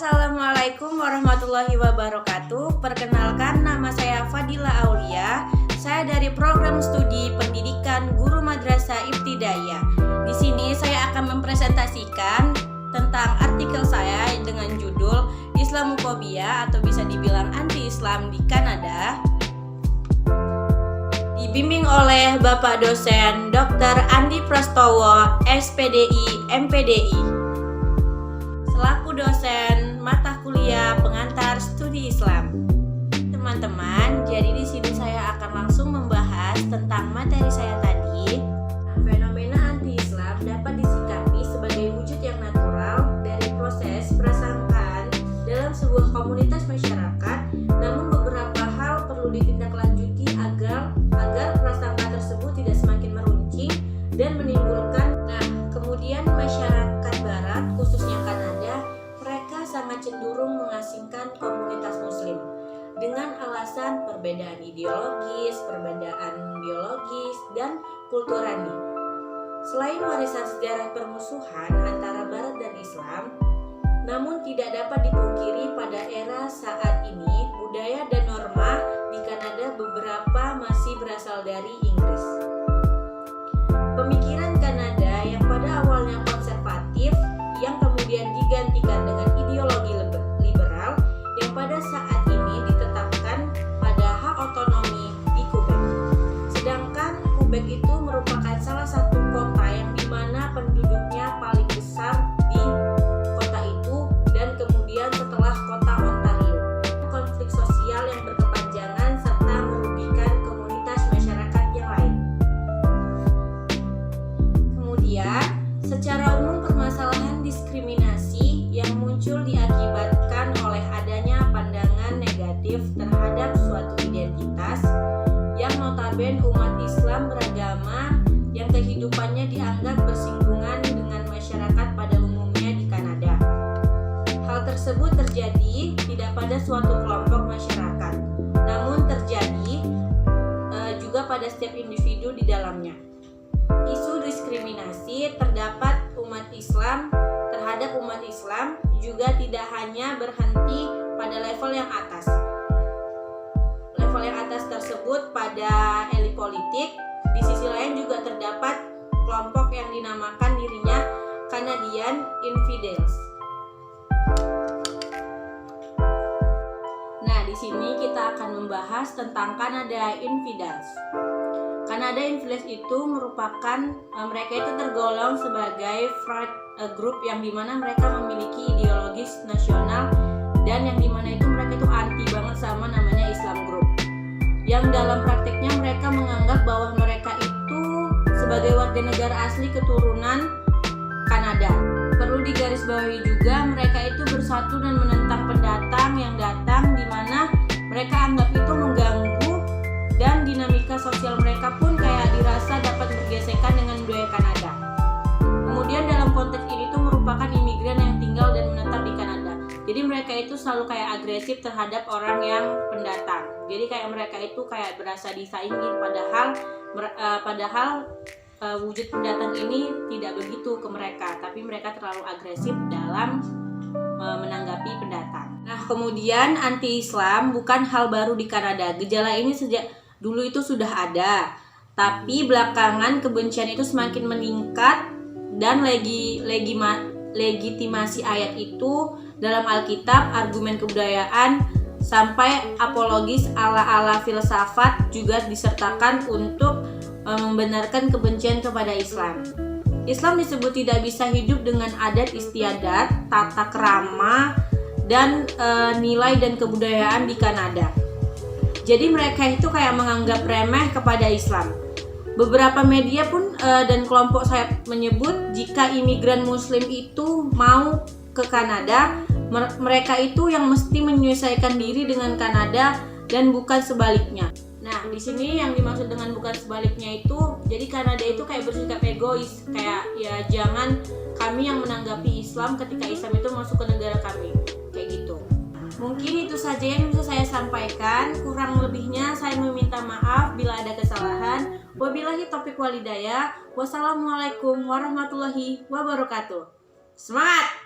Assalamualaikum warahmatullahi wabarakatuh. Perkenalkan, nama saya Fadila Aulia. Saya dari program studi pendidikan guru madrasah ibtidaiyah. Di sini saya akan mempresentasikan tentang artikel saya dengan judul Islamofobia atau bisa dibilang anti-Islam di Kanada. Dibimbing oleh Bapak dosen Dr. Andi Prastowo, SPDI, MPDI. Selaku dosen mata kuliah pengantar studi Islam. Teman-teman, jadi di sini saya akan langsung membahas tentang materi saya tadi. Fenomena anti-Islam dapat disikapi sebagai wujud yang natural dari proses prasangkaan dalam sebuah komunitas masyarakat, namun beberapa hal perlu ditindaklanjuti agar prasangka tersebut tidak semakin meruncing dan menimbulkan. Kemudian masyarakat barat, khususnya Kanada, mereka sangat cenderung mengasingkan komunitas muslim dengan alasan perbedaan ideologis, perbedaan biologis, dan kulturani. Selain warisan sejarah permusuhan antara barat dan Islam, namun tidak dapat dipungkiri pada era saat ini budaya dan norma di Kanada beberapa masih berasal dari Inggris. Pemikiran Kanada yang pada awalnya konservatif yang kemudian digantikan dengan ideologi liberal yang pada saat ini ditetapkan pada hak otonomi di Quebec. Sedangkan Quebec itu merupakan salah satu kota yang dimana penduduknya paling besar di kota itu dan kemudian setelah kota Ontario. Konflik sosial yang berkepanjangan serta merugikan komunitas masyarakat yang lain. Kemudian, secara umum permasalahan diskriminasi yang muncul diakibatkan oleh adanya pandangan negatif terhadap suatu identitas yang notabene umat Islam beragama yang kehidupannya dianggap bersinggungan dengan masyarakat pada umumnya di Kanada. Hal tersebut terjadi tidak pada suatu kelompok masyarakat, namun terjadi juga pada setiap individu di dalamnya. Isu diskriminasi terhadap umat Islam juga tidak hanya berhenti pada level yang atas. Level yang atas tersebut pada elit politik. Di sisi lain juga terdapat kelompok yang dinamakan dirinya Canadian Infidels. Nah, di sini kita akan membahas tentang Canada Infidels. Canada Infidels itu merupakan mereka itu tergolong sebagai friend group yang dimana mereka memiliki ideologis nasional dan yang dimana itu mereka itu anti banget sama namanya Islam Group. Yang dalam praktiknya mereka menganggap bahwa mereka itu sebagai warga negara asli keturunan Kanada. Perlu digarisbawahi juga mereka itu bersatu dan menentang pendatang yang datang di mana mereka anggap itu mengganggu dan dinamika sosial mereka pun kayak dirasa dapat bergesekan dengan budaya Kanada. Kemudian dalam konteks ini tuh merupakan imigran yang tinggal dan menetap di Kanada. Jadi mereka itu selalu kayak agresif terhadap orang yang pendatang. Jadi kayak mereka itu kayak berasa disaingi padahal wujud pendatang ini tidak begitu ke mereka, tapi mereka terlalu agresif dalam menanggapi pendatang. Nah, kemudian anti-Islam bukan hal baru di Kanada. Gejala ini sejak dulu itu sudah ada, tapi belakangan kebencian itu semakin meningkat dan legitimasi ayat itu dalam Alkitab, argumen kebudayaan, sampai apologis ala-ala filsafat juga disertakan untuk membenarkan kebencian kepada Islam. Islam disebut tidak bisa hidup dengan adat istiadat, tata krama, dan nilai dan kebudayaan di Kanada. Jadi mereka itu kayak menganggap remeh kepada Islam. Beberapa media pun dan kelompok saya menyebut jika imigran muslim itu mau ke Kanada, mereka itu yang mesti menyesuaikan diri dengan Kanada dan bukan sebaliknya. Nah, di sini yang dimaksud dengan bukan sebaliknya itu, jadi Kanada itu kayak bersikap egois, kayak ya jangan kami yang menanggapi Islam ketika Islam itu masuk ke negara kami, kayak gitu. Mungkin itu saja yang bisa saya sampaikan. Kurang lebihnya saya meminta maaf bila ada kesalahan. Wabillahi taufiq walhidayah. Wassalamualaikum warahmatullahi wabarakatuh. Semangat!